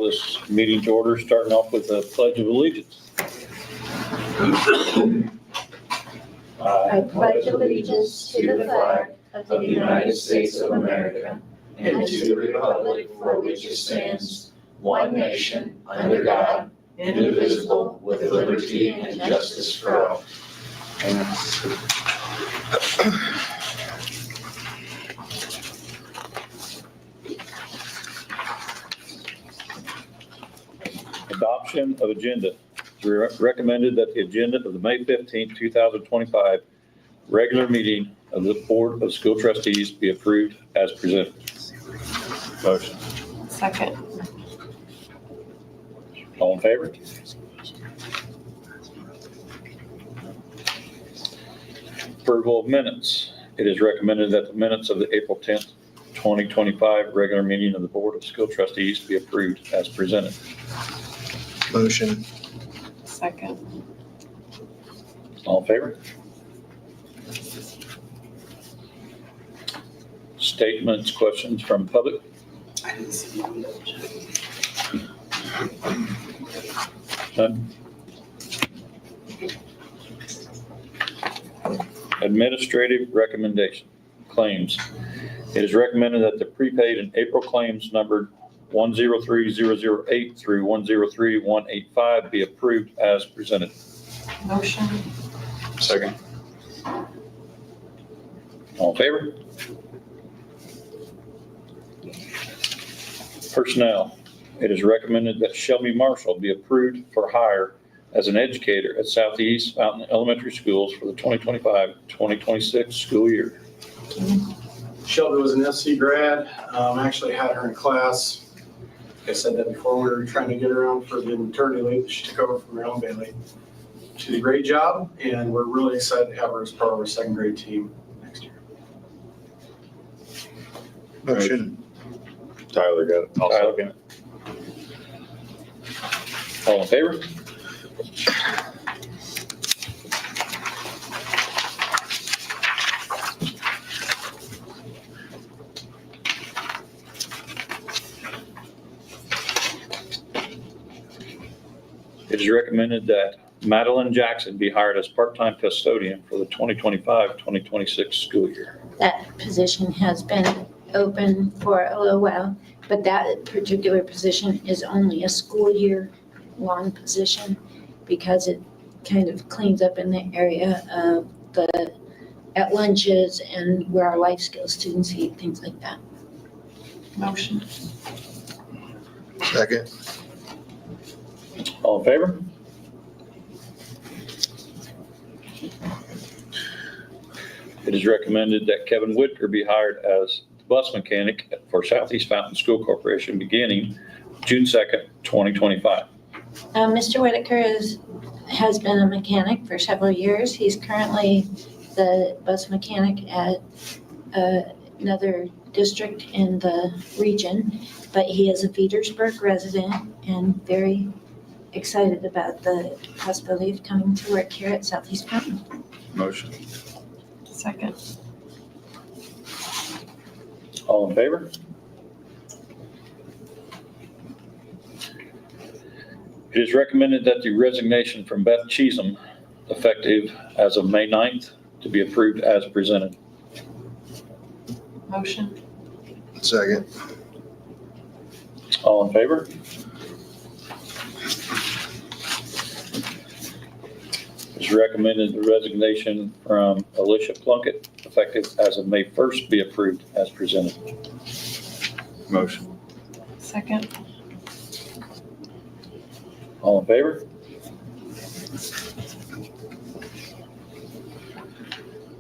This meeting to order, starting off with the Pledge of Allegiance. I pledge allegiance to the flag of the United States of America and to the republic for which it stands, one nation, under God, indivisible, with liberty and justice for all. Adoption of agenda. It's recommended that the agenda of the May 15th, 2025 regular meeting of the Board of School Trustees be approved as presented. Motion. Second. All in favor? Approval of minutes. It is recommended that the minutes of the April 10th, 2025 regular meeting of the Board of School Trustees be approved as presented. Motion. Second. All in favor? Statements, questions from public? None? Administrative recommendation. Claims. It is recommended that the prepaid and April claims numbered 103008 through 103185 be approved as presented. Motion. Second. All in favor? Personnel. It is recommended that Shelby Marshall be approved for hire as an educator at Southeast Fountain Elementary Schools for the 2025-2026 school year. Shelby was an SC grad. Actually had her in class. Like I said that before, we were trying to get her on for the maternity leave. She took over from Marilyn Bailey. She did a great job, and we're really excited to have her as part of our second grade team next year. Motion. Tyler got it. I'll Tyler. second it. All in favor? It is recommended that Madeline Jackson be hired as part-time custodian for the 2025-2026 school year. That position has been open for a little while, but that particular position is only a school year long position because it kind of cleans up in the area of at lunches and where our life skills students eat, things like that. Motion. Second. All in favor? It is recommended that Kevin Whitaker be hired as bus mechanic for Southeast Fountain School Corporation beginning June 2nd, 2025. Mr. Whitaker has been a mechanic for several years. He's currently the bus mechanic at another district in the region, but he is a Petersburg resident and very excited about the possibility of coming to work here at Southeast Fountain. Motion. Second. All in favor? It is recommended that the resignation from Beth Cheesem, effective as of May 9th, to be approved as presented. Motion. Second. All in favor? It is recommended the resignation from Alicia Plunkett, effective as of May 1st, be approved as presented. Motion. Second. All in favor?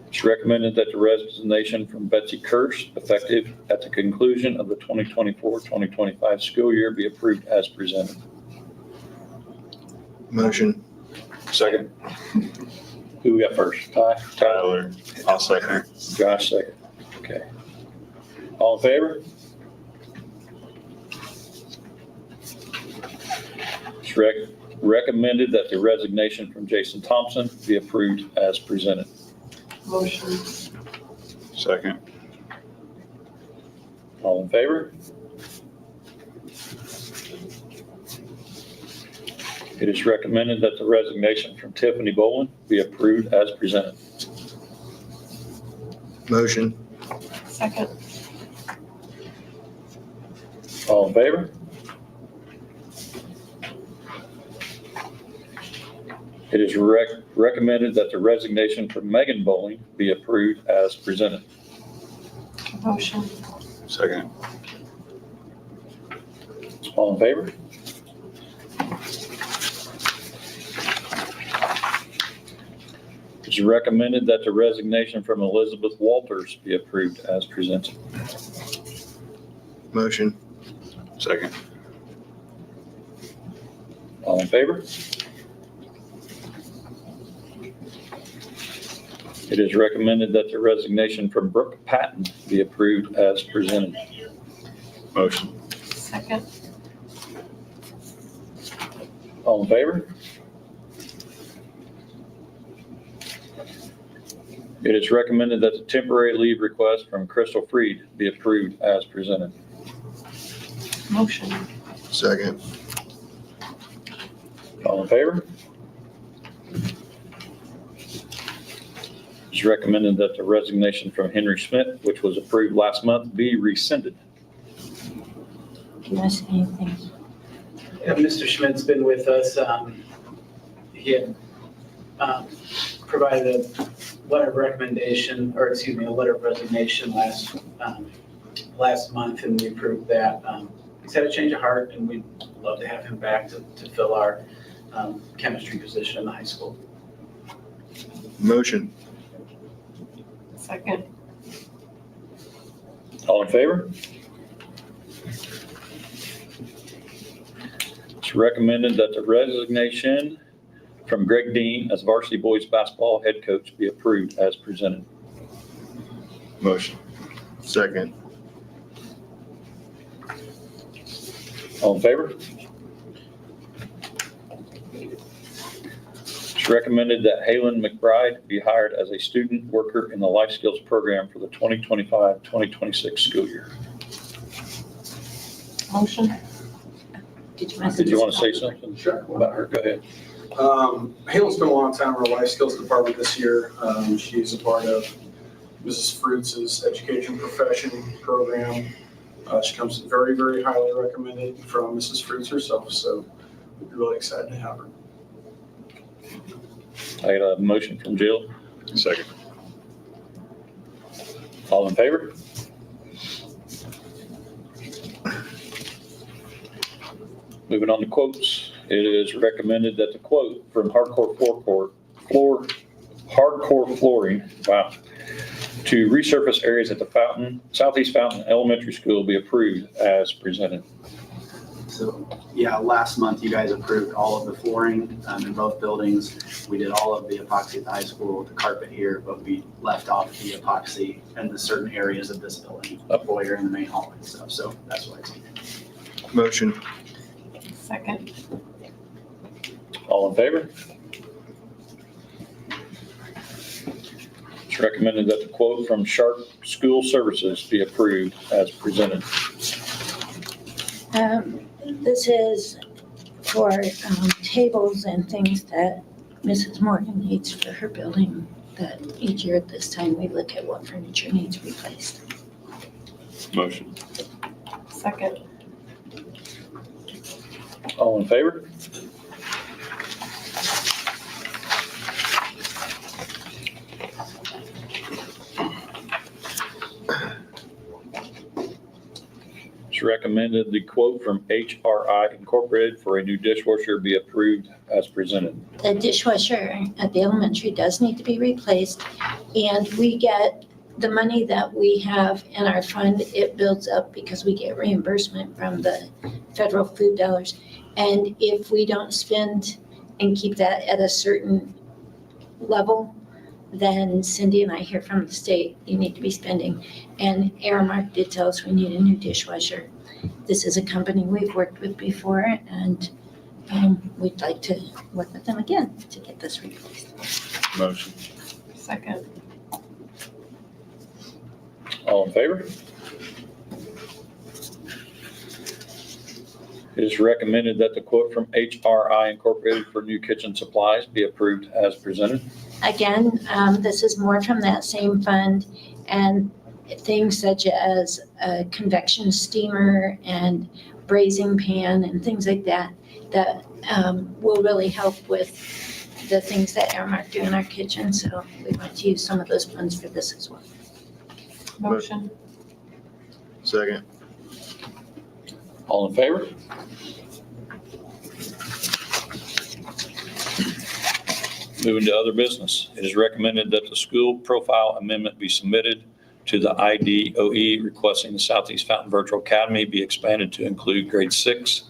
It's recommended that the resignation from Betsy Kirsch, effective at the conclusion of the 2024-2025 school year, be approved as presented. Motion. Second. Who we got first? Ty? Tyler. I'll second it. Josh, second. Okay. All in favor? It's recommended that the resignation from Jason Thompson be approved as presented. Motion. Second. All in favor? It is recommended that the resignation from Tiffany Bolin be approved as presented. Motion. Second. All in favor? It is recommended that the resignation from Megan Bowling be approved as presented. Motion. Second. All in favor? It is recommended that the resignation from Elizabeth Walters be approved as presented. Motion. Second. All in favor? It is recommended that the resignation from Brooke Patton be approved as presented. Motion. Second. All in favor? It is recommended that the temporary leave request from Crystal Freed be approved as presented. Motion. Second. All in favor? It is recommended that the resignation from Henry Schmidt, which was approved last month, be rescinded. Do you want to say anything? Yeah, Mr. Schmidt's been with us. He had provided a letter of recommendation, or excuse me, a letter of resignation last month, and we approved that. He's had a change of heart, and we'd love to have him back to fill our chemistry position in the high school. Motion. Second. All in favor? It's recommended that the resignation from Greg Dean as varsity boys basketball head coach be approved as presented. Motion. Second. All in favor? It's recommended that Halen McBride be hired as a student worker in the life skills program for the 2025-2026 school year. Motion. Did you want Did you want to say something Sure. about her? Go ahead. Halen's been a long time in our life skills department this year. She's a part of Mrs. Fruitz's education profession program. She comes very, very highly recommended from Mrs. Fruitz herself, so we'd be really excited to have her. I got a motion from Jill. Second. All in favor? Moving on to quotes. It is recommended that the quote from Hardcore Flooring, wow, to resurface areas at the Southeast Fountain Elementary School be approved as presented. So, yeah, last month you guys approved all of the flooring in both buildings. We did all of the epoxy at the high school, the carpet here, but we left off the epoxy in the certain areas of this building, the foyer and the main hall and stuff. So that's why it's needed. Motion. Second. All in favor? It's recommended that the quote from Sharp School Services be approved as presented. This is for tables and things that Mrs. Morgan needs for her building, that each year at this time, we look at what furniture needs replaced. Motion. Second. All in favor? It's recommended the quote from HRI Incorporated for a new dishwasher be approved as presented. The dishwasher at the elementary does need to be replaced, and we get the money that we have in our fund, it builds up because we get reimbursement from the federal food dollars. And if we don't spend and keep that at a certain level, then Cindy and I hear from the state, you need to be spending. And Aramark did tell us we need a new dishwasher. This is a company we've worked with before, and we'd like to work with them again to get this replaced. Motion. Second. All in favor? It is recommended that the quote from HRI Incorporated for new kitchen supplies be approved as presented. Again, this is more from that same fund, and things such as a convection steamer and braising pan and things like that, that will really help with the things that Aramark do in our kitchen. So we want to use some of those funds for this as well. Motion. Second. All in favor? Moving to other business. It is recommended that the school profile amendment be submitted to the IDOE requesting the Southeast Fountain Virtual Academy be expanded to include grade 6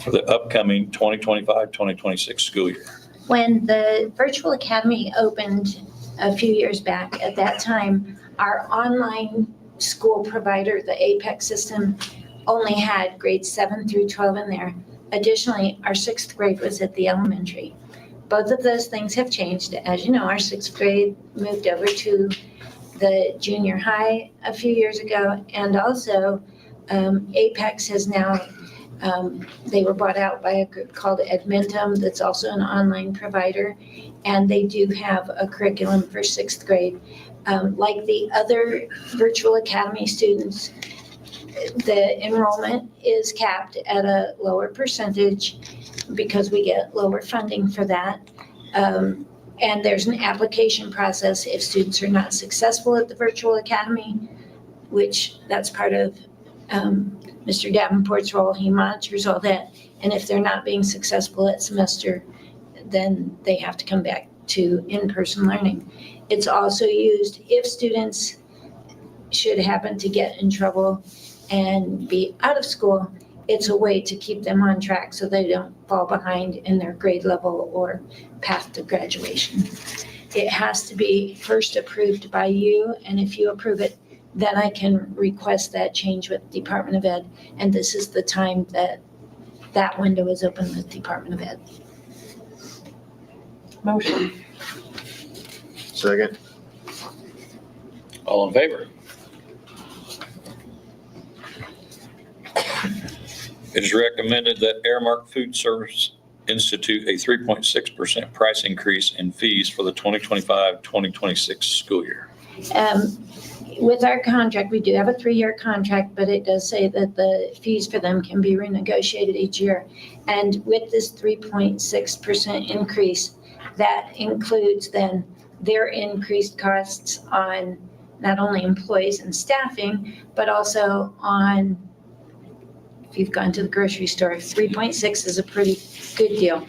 for the upcoming 2025-2026 school year. When the virtual academy opened a few years back, at that time, our online school provider, the APEX system, only had grades 7 through 12 in there. Additionally, our 6th grade was at the elementary. Both of those things have changed. As you know, our 6th grade moved over to the junior high a few years ago, and also APEX has now, they were bought out by a group called Edmentum that's also an online provider, and they do have a curriculum for 6th grade. Like the other virtual academy students, the enrollment is capped at a lower percentage because we get lower funding for that. And there's an application process if students are not successful at the virtual academy, which that's part of Mr. Davenport's role. He monitors all that. And if they're not being successful at semester, then they have to come back to in-person learning. It's also used if students should happen to get in trouble and be out of school. It's a way to keep them on track so they don't fall behind in their grade level or path to graduation. It has to be first approved by you, and if you approve it, then I can request that change with Department of Ed, and this is the time that that window is open with Department of Ed. Motion. Second. All in favor? It is recommended that Aramark Food Service institute a 3.6% price increase in fees for the 2025-2026 school year. With our contract, we do have a 3-year contract, but it does say that the fees for them can be renegotiated each year. And with this 3.6% increase, that includes then their increased costs on not only employees and staffing, but also on, if you've gone to the grocery store, 3.6 is a pretty good deal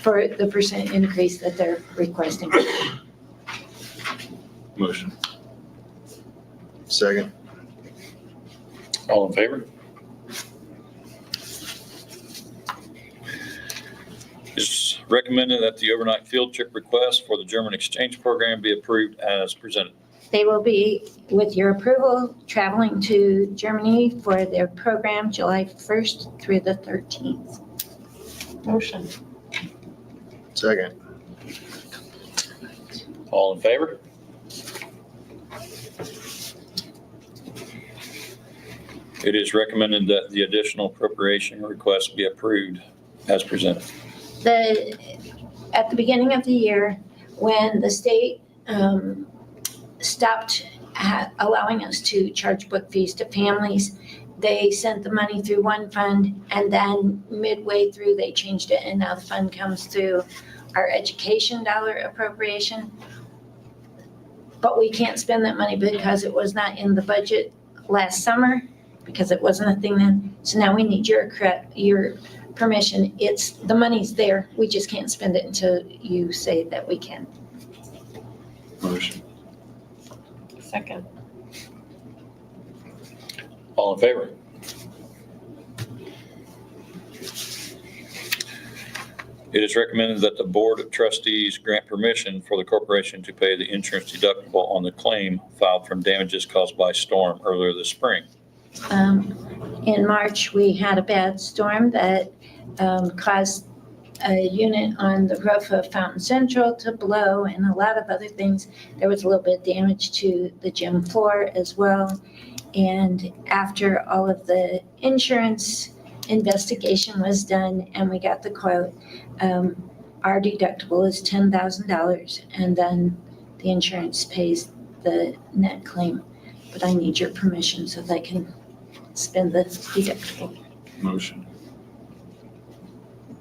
for the percent increase that they're requesting. Motion. Second. All in favor? It's recommended that the overnight field trip request for the German exchange program be approved as presented. They will be, with your approval, traveling to Germany for their program July 1st through the 13th. Motion. Second. All in favor? It is recommended that the additional appropriation request be approved as presented. At the beginning of the year, when the state stopped allowing us to charge book fees to families, they sent the money through one fund, and then midway through they changed it, and now the fund comes through our education dollar appropriation. But we can't spend that money because it was not in the budget last summer, because it wasn't a thing then. So now we need your permission. The money's there. We just can't spend it until you say that we can. Motion. Second. All in favor? It is recommended that the Board of Trustees grant permission for the corporation to pay the insurance deductible on the claim filed from damages caused by storm earlier this spring. In March, we had a bad storm that caused a unit on the roof of Fountain Central to blow and a lot of other things. There was a little bit of damage to the gym floor as well. And after all of the insurance investigation was done and we got the quote. Our deductible is $10,000 and then the insurance pays the net claim. But I need your permission so they can spend the deductible. Motion.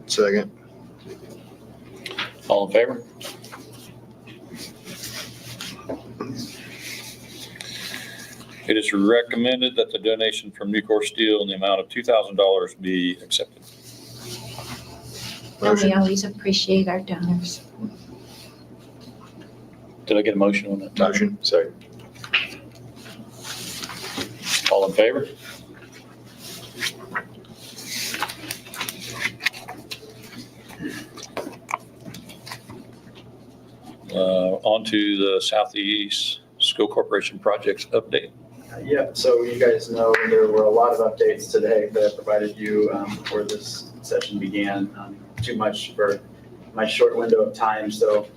Second. All in favor? It is recommended that the donation from Nucor Steel in the amount of $2,000 be accepted. And we Motion. always appreciate our donors. Did I get a motion on that? Motion. Second. All in favor? On to the Southeast School Corporation projects update. Yeah, so you guys know there were a lot of updates today that I provided you before this session began. Too much for my short window of time, so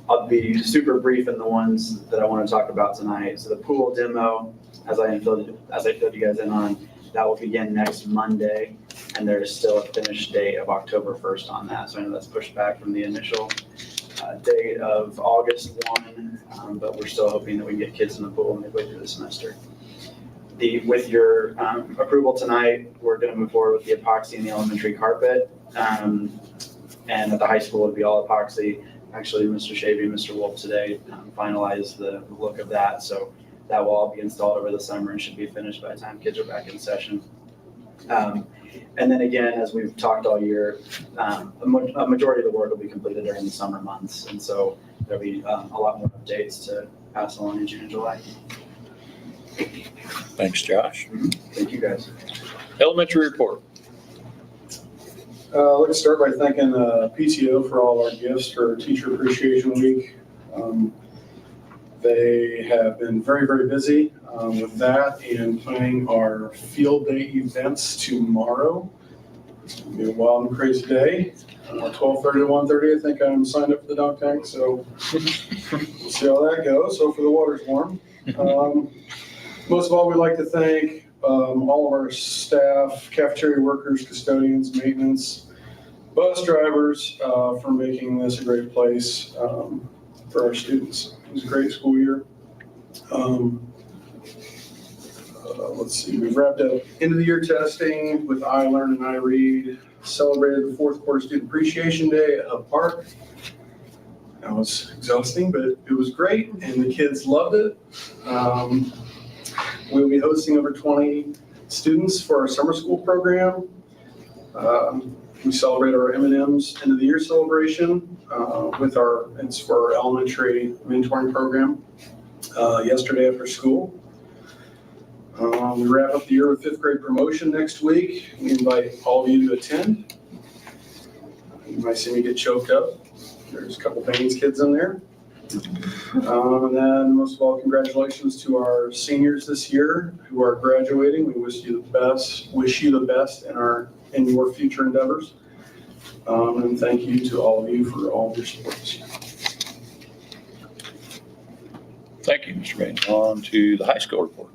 I'll be super brief in the ones that I want to talk about tonight. So the pool demo, as I filled you guys in on, that will begin next Monday, and there's still a finish date of October 1st on that. So I know that's pushed back from the initial date of August 1, but we're still hoping that we can get kids in the pool midway through the semester. With your approval tonight, we're going to move forward with the epoxy in the elementary carpet. And at the high school, it'll be all epoxy. Actually, Mr. Shavy and Mr. Wolf today finalized the look of that. So that will all be installed over the summer and should be finished by the time kids are back in session. And then again, as we've talked all year, a majority of the work will be completed during the summer months. And so there'll be a lot more updates to pass along in June and July. Thanks, Josh. Thank you, guys. Elementary report. Let's start by thanking PTO for all our gifts for Teacher Appreciation Week. They have been very, very busy with that and planning our field day events tomorrow. It's going to be a wild and crazy day. 12:30 to 1:30, I think I'm signed up for the dunk tank, so we'll see how that goes. Hopefully the water's warm. Most of all, we'd like to thank all of our staff, cafeteria workers, custodians, maintenance, bus drivers for making this a great place for our students. It was a great school year. Let's see, we've wrapped up end of the year testing with iLearn and iRead, celebrated the fourth quarter Student Appreciation Day at Hub Park. That was exhausting, but it was great and the kids loved it. We'll be hosting over 20 students for our summer school program. We celebrate our M&M's end of the year celebration it's for our elementary mentoring program yesterday after school. We wrap up the year with 5th grade promotion next week. We invite all of you to attend. You might see me get choked up. There's a couple Baines kids in there. And then most of all, congratulations to our seniors this year who are graduating. We wish you the best in your future endeavors. And thank you to all of you for all of your support this year. Thank you, Mr. Bain. On to the high school report.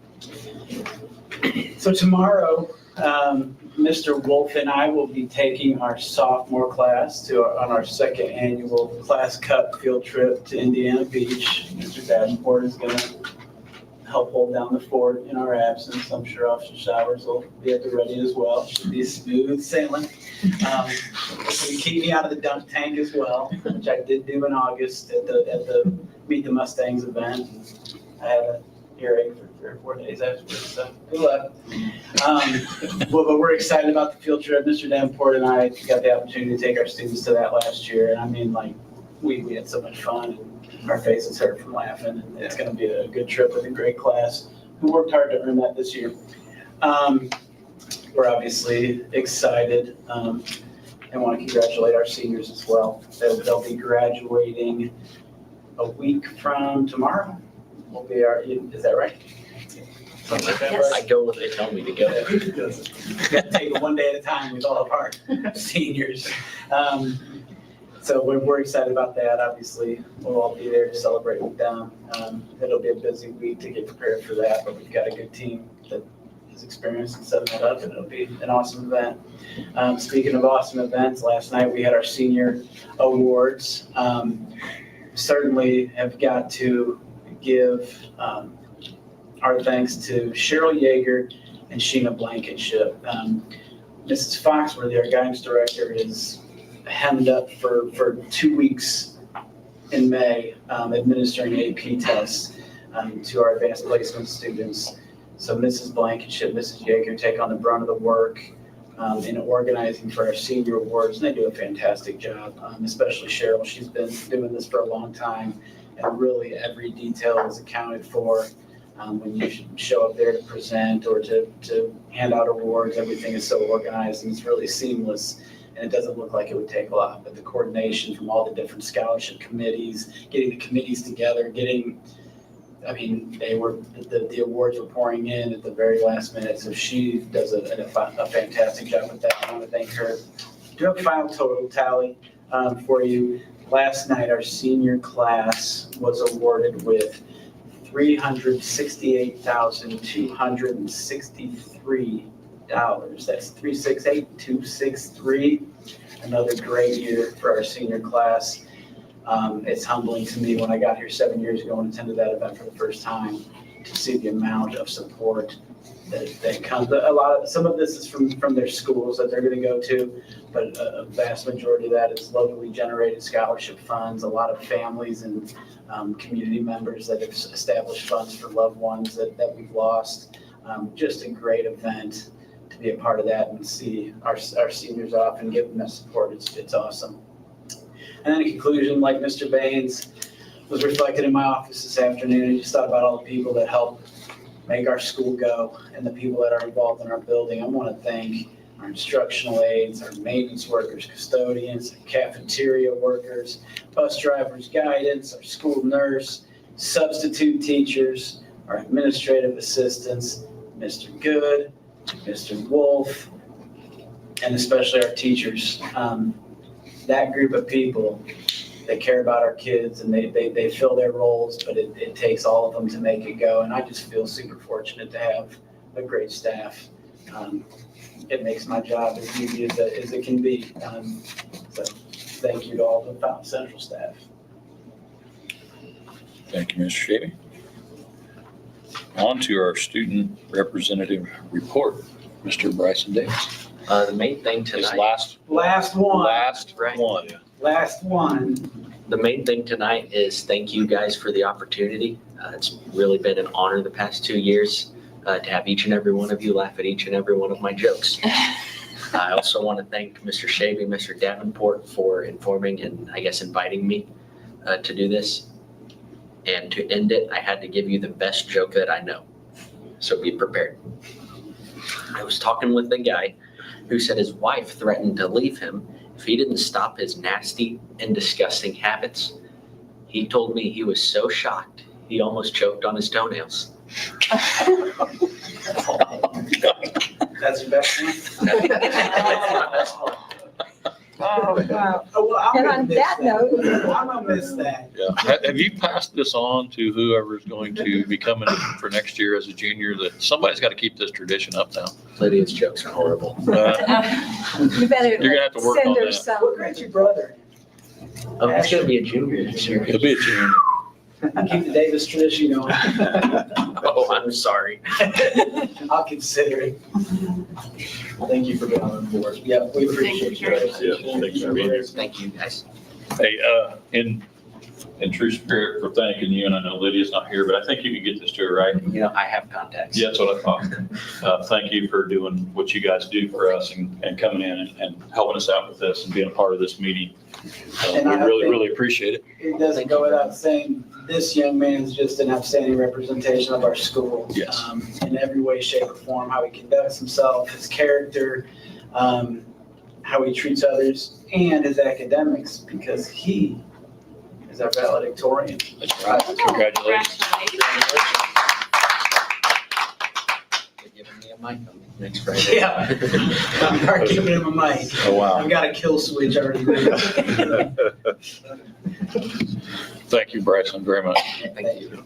So tomorrow, Mr. Wolf and I will be taking our sophomore class on our second annual Class Cup field trip to Indiana Beach. Mr. Davenport is going to help hold down the fort in our absence. I'm sure Officer Showers will be at the ready as well. Should be smooth sailing. So you keep me out of the dunk tank as well, which I did do in August at the Meet the Mustangs event. I had a earache for 3 or 4 days afterwards, so good luck. But we're excited about the field trip. Mr. Davenport and I got the opportunity to take our students to that last year, and I mean, like, we had so much fun, and our faces hurt from laughing, and it's going to be a good trip with a great class who worked hard to earn that this year. We're obviously excited and want to congratulate our seniors as well. They'll be graduating a week from tomorrow. Is that right? Something like that, Yes. right? I go where they tell me to go. We got to take it one day at a time with all of our seniors. So we're excited about that. Obviously, we'll all be there to celebrate with them. It'll be a busy week to get prepared for that, but we've got a good team that his experience in setting that up, and it'll be an awesome event. Speaking of awesome events, last night we had our senior awards. Certainly have got to give our thanks to Cheryl Yeager and Sheena Blankenship. Mrs. Foxworthy, our guidance director, is hemmed up for 2 weeks in May, administering AP tests to our advanced placement students. So Mrs. Blankenship, Mrs. Yeager take on the brunt of the work in organizing for our senior awards. They do a fantastic job, especially Cheryl. She's been doing this for a long time, and really every detail is accounted for. When you show up there to present or to hand out awards, everything is so organized and it's really seamless, and it doesn't look like it would take a lot. But the coordination from all the different scholarship committees, getting the committees together, the awards were pouring in at the very last minute. So she does a fantastic job with that. I want to thank her. Do a final total tally for you. Last night, our senior class was awarded with $368,263. That's 368,263. Another great year for our senior class. It's humbling to me when I got here 7 years ago and attended that event for the first time to see the amount of support that comes. Some of this is from their schools that they're going to go to, but a vast majority of that is locally generated scholarship funds. A lot of families and community members that have established funds for loved ones that we've lost. Just a great event to be a part of that and see our seniors off and give them that support. It's awesome. And then in conclusion, like Mr. Baines was reflected in my office this afternoon, I just thought about all the people that help make our school go and the people that are involved in our building. I want to thank our instructional aides, our maintenance workers, custodians, cafeteria workers, bus drivers, guidance, our school nurse, substitute teachers, our administrative assistants, Mr. Good, Mr. Wolf, and especially our teachers. That group of people, they care about our kids and they fill their roles, but it takes all of them to make it go. And I just feel super fortunate to have a great staff. It makes my job as easy as it can be. So thank you to all the Fountain Central staff. Thank you, Mr. Shavy. On to our student representative report, Mr. Bryson Davis. The main thing His tonight, last Right. one. Last one. the main thing tonight is thank you guys for the opportunity. It's really been an honor the past 2 years to have each and every one of you laugh at each and every one of my jokes. I also want to thank Mr. Shavy, Mr. Davenport for informing and I guess inviting me to do this. And to end it, I had to give you the best joke that I know. So be prepared. I was talking with a guy who said his wife threatened to leave him if he didn't stop his nasty and disgusting habits. He told me he was so shocked he almost choked on his toenails. That's your best one? That's my best one. Oh, wow. Oh, well, I'm And gonna on miss that note. I'm gonna miss that. Yeah. Have you passed this on to whoever's going to be coming for next year as a junior, that somebody's got to keep this tradition up now? Lydia's jokes are horrible. You better You're gonna have to work on send her that. some. What grade's your brother? Oh, he's gonna be a junior this year. It'll be a junior. Keep the Davis tradition going. Oh, I'm sorry. I'll consider it. Thank you for being on the board. Yeah, we appreciate you. Yes, thanks for being here. Thank you, guys. Hey, in true spirit for thanking you, and I know Lydia's not here, but I think you can get this to her, right? You know, I have contacts. Yeah, that's what I thought. Thank you for doing what you guys do for us and coming in and helping us out with this and being a part of this meeting. We And I really, think- really appreciate it. It doesn't go without saying, this young man is just an outstanding representation of our school. Yes. In every way, shape, or form, how he conducts himself, his character, how he treats others, and his academics, because he is our valedictorian. That's right. Congratulations. They're giving me a mic on next Friday. Yeah. I'm already giving him a mic. Oh, wow. I've got a kill switch already ready. Thank you, Bryson, very much. Thank you.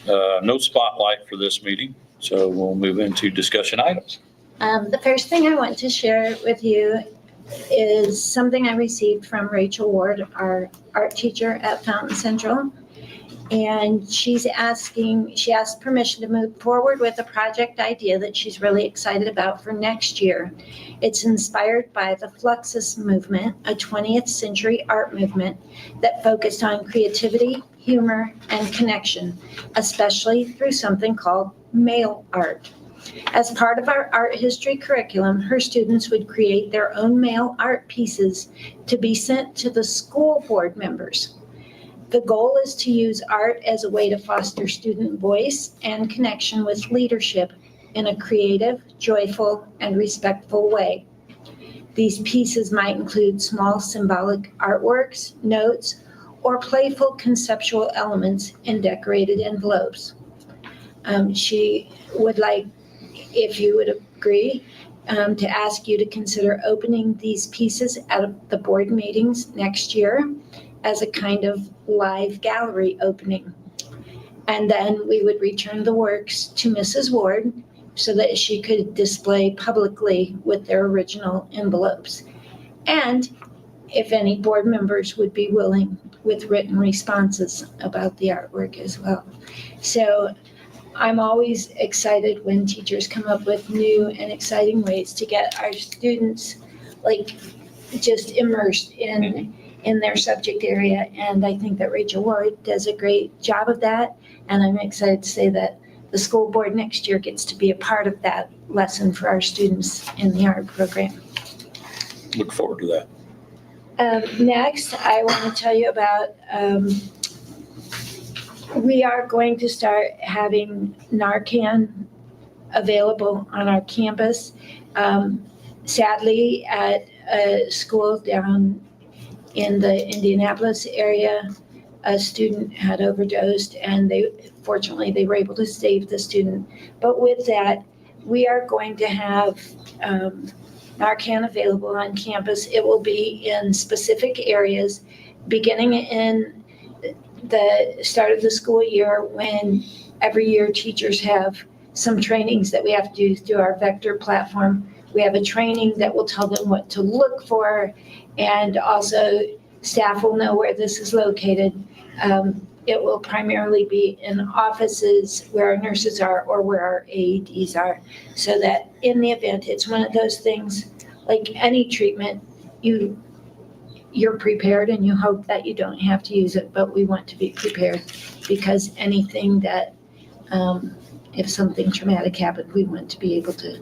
No spotlight for this meeting, So we'll move into discussion items. The first thing I want to share with you is something I received from Rachel Ward, our art teacher at Fountain Central. And she asked permission to move forward with a project idea that she's really excited about for next year. It's inspired by the Fluxus movement, a 20th century art movement that focused on creativity, humor, and connection, especially through something called mail art. As part of our art history curriculum, her students would create their own mail art pieces to be sent to the school board members. The goal is to use art as a way to foster student voice and connection with leadership in a creative, joyful, and respectful way. These pieces might include small symbolic artworks, notes, or playful conceptual elements in decorated envelopes. She would like, if you would agree, to ask you to consider opening these pieces at the board meetings next year as a kind of live gallery opening. And then we would return the works to Mrs. Ward so that she could display publicly with their original envelopes. And if any board members would be willing, with written responses about the artwork as well. So I'm always excited when teachers come up with new and exciting ways to get our students just immersed in their subject area. And I think that Rachel Ward does a great job of that. And I'm excited to say that the school board next year gets to be a part of that lesson for our students in the art program. Look forward to that. Next, I want to tell you about, we are going to start having Narcan available on our campus. Sadly, at a school down in the Indianapolis area, a student had overdosed, and fortunately they were able to save the student. But with that, we are going to have Narcan available on campus. It will be in specific areas, beginning in the start of the school year, when every year teachers have some trainings that we have to do through our Vector platform. We have a training that will tell them what to look for, and also staff will know where this is located. It will primarily be in offices where our nurses are or where our AEDs are, so that in the event, it's one of those things, like any treatment, you're prepared and you hope that you don't have to use it, but we want to be prepared, because anything that, if something traumatic happened, we want to be able to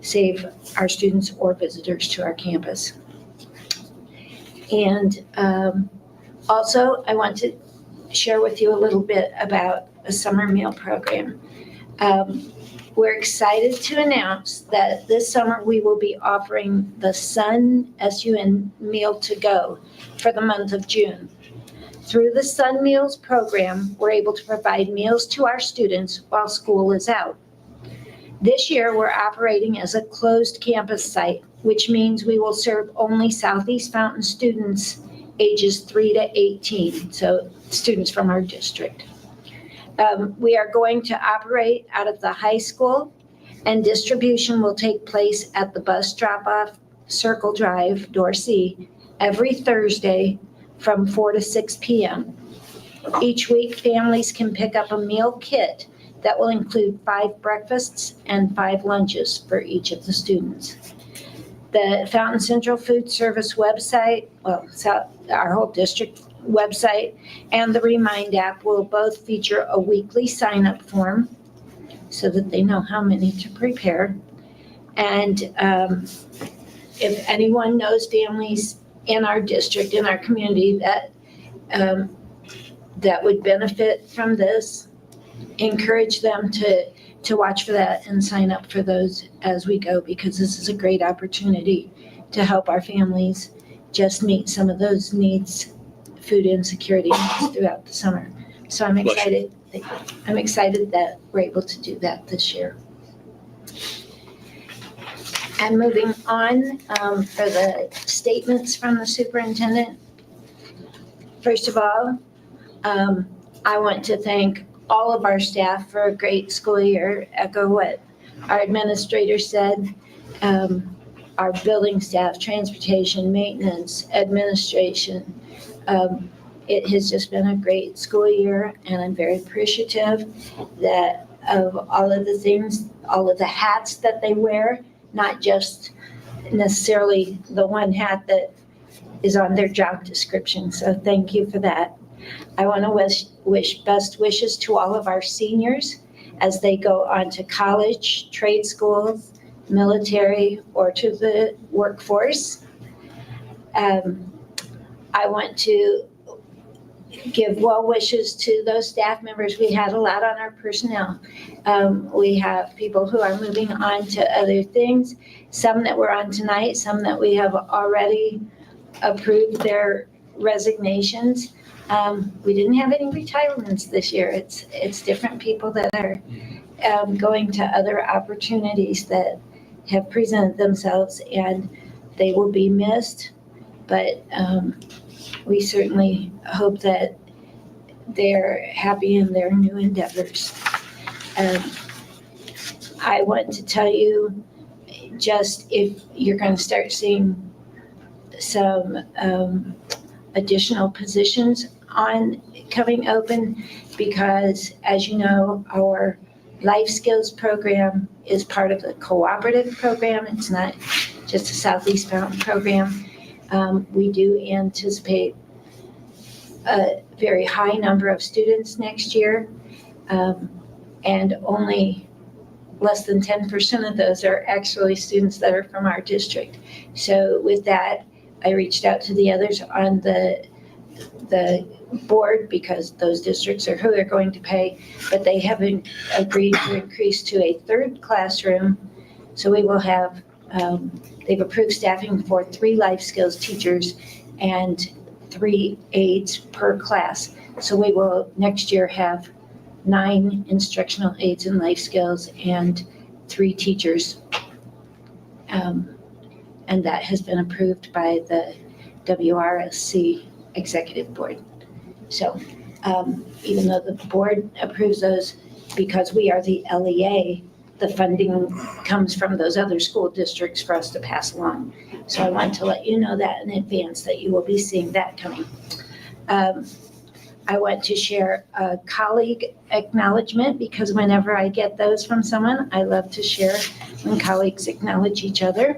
save our students or visitors to our campus. And also, I want to share with you a little bit about a summer meal program. We're excited to announce that this summer we will be offering the Sun SUN Meal to Go for the month of June. Through the Sun Meals program, we're able to provide meals to our students while school is out. This year, we're operating as a closed campus site, which means we will serve only Southeast Fountain students ages 3 to 18, so students from our district. We are going to operate out of the high school, and distribution will take place at the bus drop-off Circle Drive, Door C, every Thursday from 4 to 6 p.m. Each week, families can pick up a meal kit that will include 5 breakfasts and 5 lunches for each of the students. The Fountain Central Food Service website, our whole district website, and the Remind app will both feature a weekly sign-up form so that they know how many to prepare. And if anyone knows families in our district, in our community, that would benefit from this, encourage them to watch for that and sign up for those as we go, because this is a great opportunity to help our families just meet some of those needs, food insecurity needs throughout the summer. So I'm excited that we're able to do that this year. And moving on, for the statements from the superintendent. First of all, I want to thank all of our staff for a great school year. Echo what our administrator said. Our building staff, transportation, maintenance, administration. It has just been a great school year, and I'm very appreciative that of all of the things, all of the hats that they wear, not just necessarily the one hat that is on their job description. So thank you for that. I want to wish best wishes to all of our seniors as they go on to college, trade schools, military, or to the workforce. I want to give well wishes to those staff members. We had a lot on our personnel. We have people who are moving on to other things, some that were on tonight, some that we have already approved their resignations. We didn't have any retirements this year. It's different people that are going to other opportunities that have presented themselves, and they will be missed. But we certainly hope that they're happy in their new endeavors. I want to tell you, just if you're going to start seeing some additional positions coming open, because as you know, our life skills program is part of the cooperative program. It's not just a Southeast Mountain program. We do anticipate a very high number of students next year, and only less than 10% of those are actually students that are from our district. So with that, I reached out to the others on the board, because those districts are who they're going to pay, but they haven't agreed to increase to a third classroom. So we will have, they've approved staffing for 3 life skills teachers and 3 aides per class. So we will next year have 9 instructional aides in life skills and 3 teachers. And that has been approved by the WRSC Executive Board. So even though the board approves those, because we are the LEA, the funding comes from those other school districts for us to pass along. So I want to let you know that in advance, that you will be seeing that coming. I want to share a colleague acknowledgement, because whenever I get those from someone, I love to share when colleagues acknowledge each other.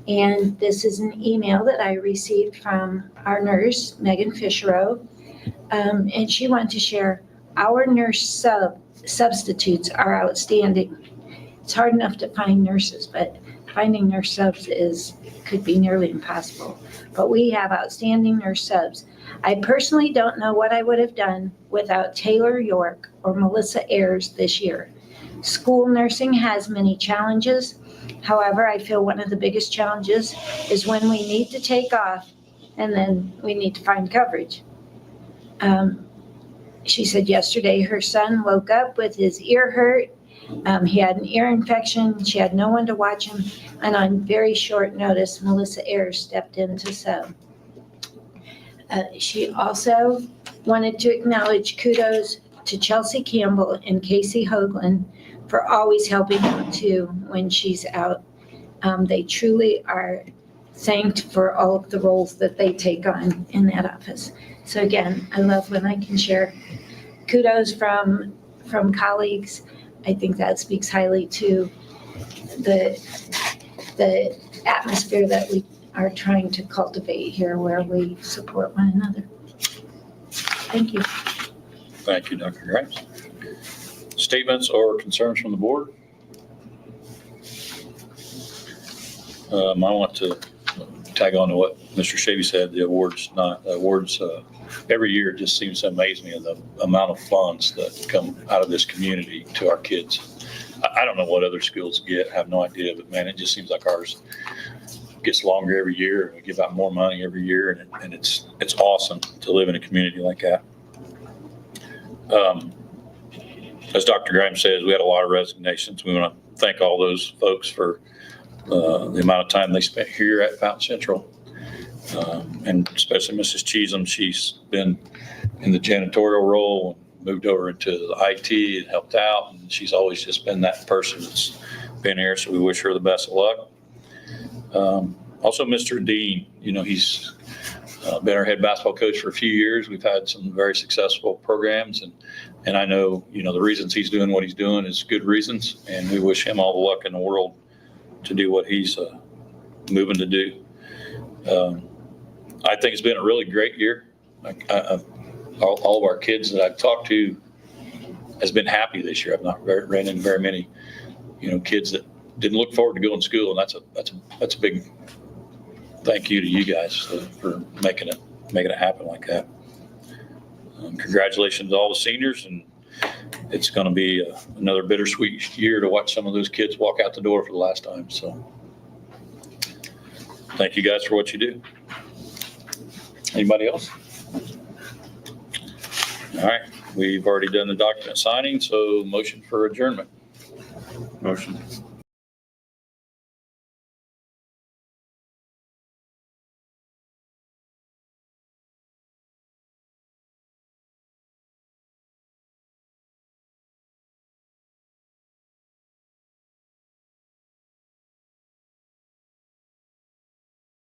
And this is an email that I received from our nurse, Megan Fischerow. And she wanted to share, our nurse substitutes are outstanding. It's hard enough to find nurses, but finding nurse subs could be nearly impossible. But we have outstanding nurse subs. I personally don't know what I would have done without Taylor York or Melissa Ayers this year. School nursing has many challenges. However, I feel one of the biggest challenges is when we need to take off and then we need to find coverage. She said yesterday her son woke up with his ear hurt. He had an ear infection. She had no one to watch him. And on very short notice, Melissa Ayers stepped in to sew. She also wanted to acknowledge kudos to Chelsea Campbell and Casey Hoagland for always helping out too when she's out. They truly are thanked for all of the roles that they take on in that office. So again, I love when I can share kudos from colleagues. I think that speaks highly to the atmosphere that we are trying to cultivate here, where we support one another. Thank you. Thank you, Dr. Grimes. Statements or concerns from the board? I want to tag on to what Mr. Shavy said. The awards, every year it just seems to amaze me of the amount of funds that come out of this community to our kids. I don't know what other schools get, I have no idea, but man, it just seems like ours gets longer every year. We give out more money every year, and it's awesome to live in a community like that. As Dr. Grimes says, we had a lot of resignations. We want to thank all those folks for the amount of time they spent here at Fountain Central. And especially Mrs. Cheesem, she's been in the janitorial role, moved over into the IT and helped out. And she's always just been that person that's been here. So we wish her the best of luck. Also, Mr. Dean, he's been our head basketball coach for a few years. We've had some very successful programs, and I know, the reasons he's doing what he's doing is good reasons, and we wish him all the luck in the world to do what he's moving to do. I think it's been a really great year. All of our kids that I've talked to has been happy this year. I've not ran into very many, kids that didn't look forward to going to school, and that's a big thank you to you guys for making it happen like that. Congratulations to all the seniors, and it's going to be another bittersweet year to watch some of those kids walk out the door for the last time. So thank you guys for what you do. Anybody else? All right, we've already done the document signing, so motion for adjournment. Motion.